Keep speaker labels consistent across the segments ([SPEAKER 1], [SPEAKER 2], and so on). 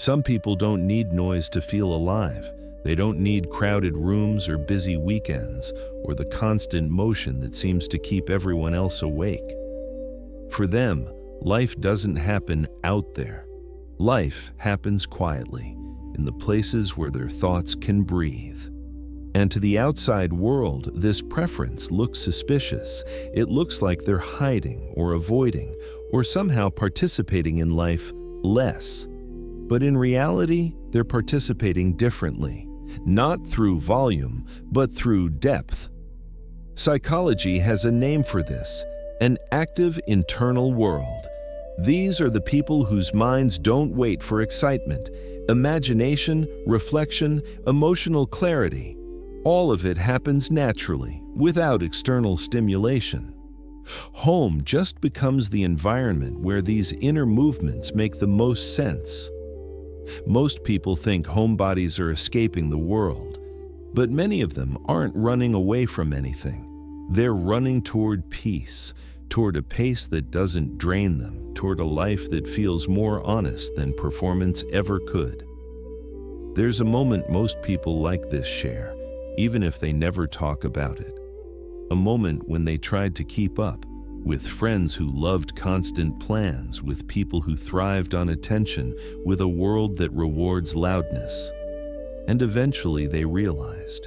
[SPEAKER 1] Some people don't need noise to feel alive. They don't need crowded rooms or busy weekends or the constant motion that seems to keep everyone else awake. For them, life doesn't happen out there. Life happens quietly, in the places where their thoughts can breathe. And to the outside world, this preference looks suspicious. It looks like they're hiding or avoiding or somehow participating in life less. But in reality, they're participating differently, not through volume, but through depth. Psychology has a name for this: an active internal world. These are the people whose minds don't wait for excitement, imagination, reflection, emotional clarity. All of it happens naturally, without external stimulation. Home just becomes the environment where these inner movements make the most sense. Most people think homebodies are escaping the world, but many of them aren't running away from anything. They're running toward peace, toward a pace that doesn't drain them, toward a life that feels more honest than performance ever could. There's a moment most people like this share, even if they never talk about it. A moment when they tried to keep up, with friends who loved constant plans, with people who thrived on attention, with a world that rewards loudness. And eventually they realized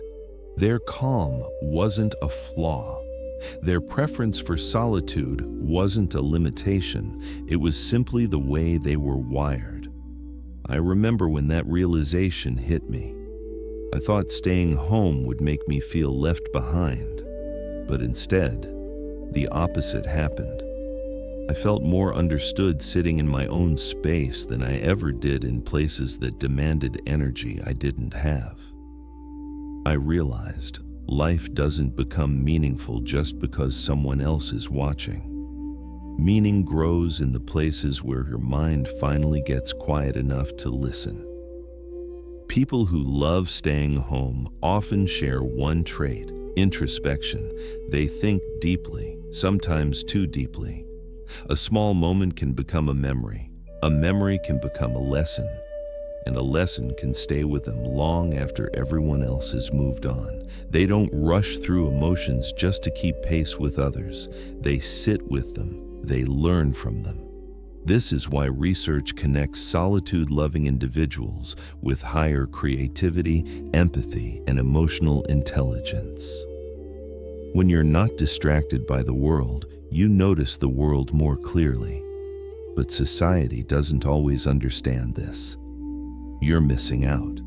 [SPEAKER 1] their calm wasn't a flaw. Their preference for solitude wasn't a limitation. It was simply the way they were wired. I remember when that realization hit me. I thought staying home would make me feel left behind, but instead, the opposite happened. I felt more understood sitting in my own space than I ever did in places that demanded energy I didn't have. I realized life doesn't become meaningful just because someone else is watching. Meaning grows in the places where your mind finally gets quiet enough to listen. People who love staying home often share one trait: introspection. They think deeply, sometimes too deeply. A small moment can become a memory can become a lesson, and a lesson can stay with them long after everyone else has moved on. They don't rush through emotions just to keep pace with others. They sit with them, they learn from them. This is why research connects solitude-loving individuals with higher creativity, empathy, and emotional intelligence. When you're not distracted by the world, you notice the world more clearly. But society doesn't always understand this. You're missing out.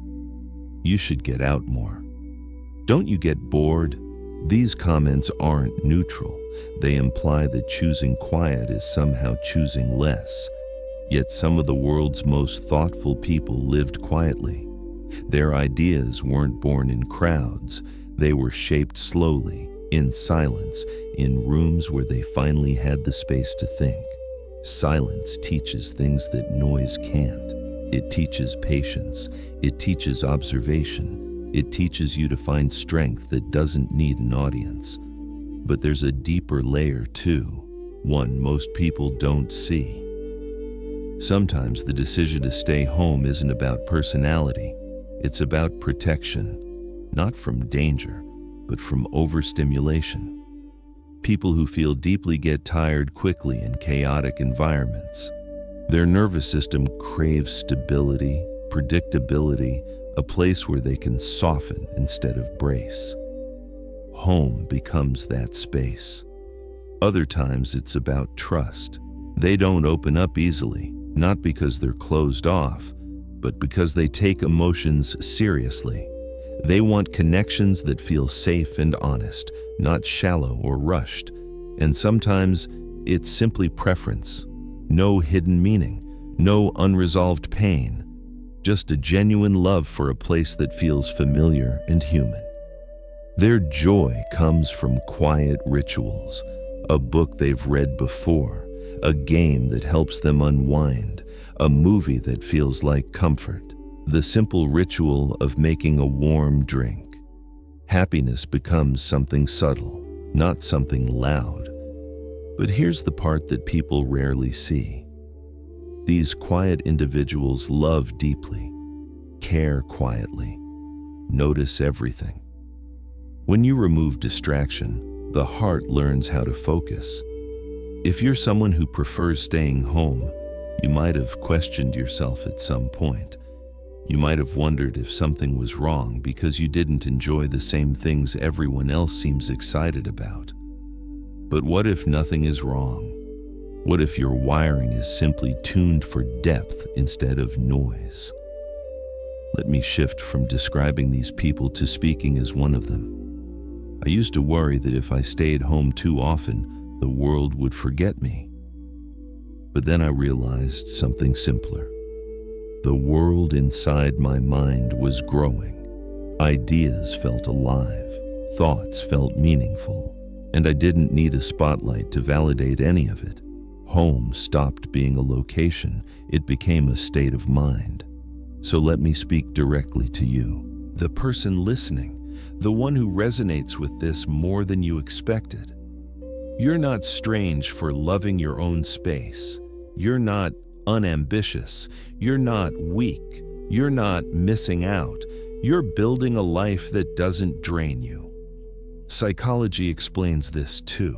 [SPEAKER 1] You should get out more. Don't you get bored? These comments aren't neutral. They imply that choosing quiet is somehow choosing less. Yet some of the world's most thoughtful people lived quietly. Their ideas weren't born in crowds. They were shaped slowly, in silence, in rooms where they finally had the space to think. Silence teaches things that noise can't. It teaches patience. It teaches observation. It teaches you to find strength that doesn't need an audience. But there's a deeper layer too, one most people don't see. Sometimes the decision to stay home isn't about personality. It's about protection, not from danger, but from overstimulation. People who feel deeply get tired quickly in chaotic environments. Their nervous system craves stability, predictability, a place where they can soften instead of brace. Home becomes that space. Other times it's about trust. They don't open up easily, not because they're closed off, but because they take emotions seriously. They want connections that feel safe and honest, not shallow or rushed. And sometimes it's simply preference. No hidden meaning, no unresolved pain. Just a genuine love for a place that feels familiar and human. Their joy comes from quiet rituals, a book they've read before, a game that helps them unwind, a movie that feels like comfort, the simple ritual of making a warm drink. Happiness becomes something subtle, not something loud. But here's the part that people rarely see. These quiet individuals love deeply, care quietly, notice everything. When you remove distraction, the heart learns how to focus. If you're someone who prefers staying home, you might have questioned yourself at some point. You might have wondered if something was wrong because you didn't enjoy the same things everyone else seems excited about. But what if nothing is wrong? What if your wiring is simply tuned for depth instead of noise? Let me shift from describing these people to speaking as one of them. I used to worry that if I stayed home too often, the world would forget me. But then I realized something simpler. The world inside my mind was growing. Ideas felt alive, thoughts felt meaningful, and I didn't need a spotlight to validate any of it. Home stopped being a location, it became a state of mind. So let me speak directly to you, the person listening, the one who resonates with this more than you expected. You're not strange for loving your own space. You're not unambitious. You're not weak. You're not missing out. You're building a life that doesn't drain you. Psychology explains this too.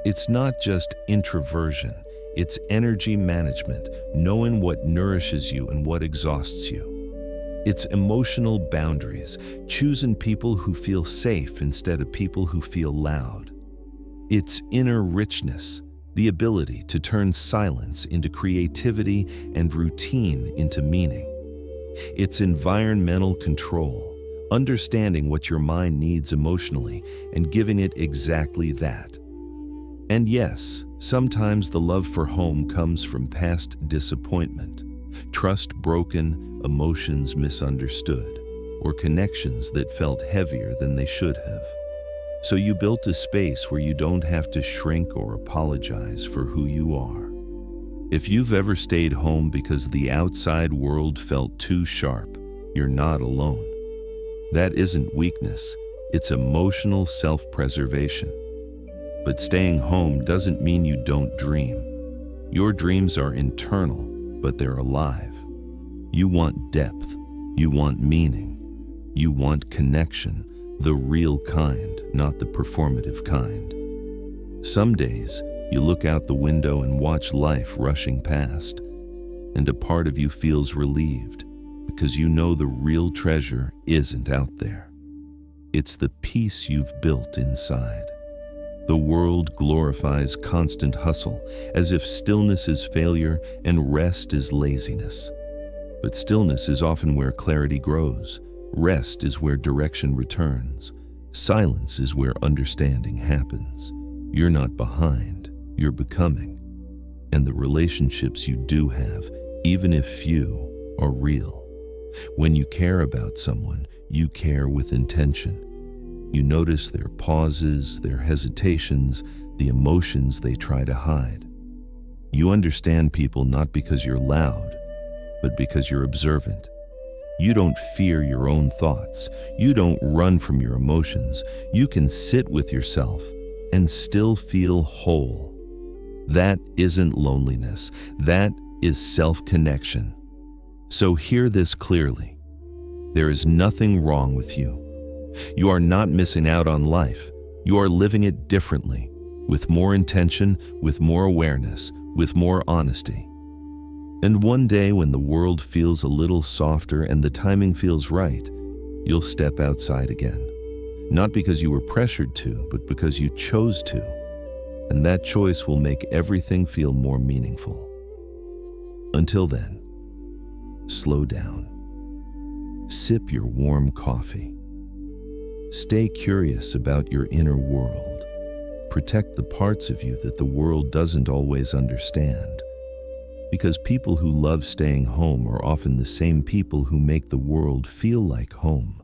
[SPEAKER 1] It's not just introversion, it's energy management, knowing what nourishes you and what exhausts you. It's emotional boundaries, choosing people who feel safe instead of people who feel loud. It's inner richness, the ability to turn silence into creativity and routine into meaning. It's environmental control, understanding what your mind needs emotionally and giving it exactly that. And yes, sometimes the love for home comes from past disappointment, trust broken, emotions misunderstood, or connections that felt heavier than they should have. So you built a space where you don't have to shrink or apologize for who you are. If you've ever stayed home because the outside world felt too sharp, you're not alone. That isn't weakness, it's emotional self-preservation. But staying home doesn't mean you don't dream. Your dreams are internal, but they're alive. You want depth, you want meaning, you want connection, the real kind, not the performative kind. Some days, you look out the window and watch life rushing past, and a part of you feels relieved because you know the real treasure isn't out there. It's the peace you've built inside. The world glorifies constant hustle, as if stillness is failure and rest is laziness. But stillness is often where clarity grows. Rest is where direction returns. Silence is where understanding happens. You're not behind, you're becoming. And the relationships you do have, even if few, are real. When you care about someone, you care with intention. You notice their pauses, their hesitations, the emotions they try to hide. You understand people not because you're loud, but because you're observant. You don't fear your own thoughts. You don't run from your emotions. You can sit with yourself and still feel whole. That isn't loneliness. That is self-connection. So hear this clearly. There is nothing wrong with you. You are not missing out on life. You are living it differently, with more intention, with more awareness, with more honesty. And one day when the world feels a little softer and the timing feels right, you'll step outside again. Not because you were pressured to, but because you chose to. And that choice will make everything feel more meaningful. Until then, slow down. Sip your warm coffee. Stay curious about your inner world. Protect the parts of you that the world doesn't always understand. Because people who love staying home are often the same people who make the world feel like home.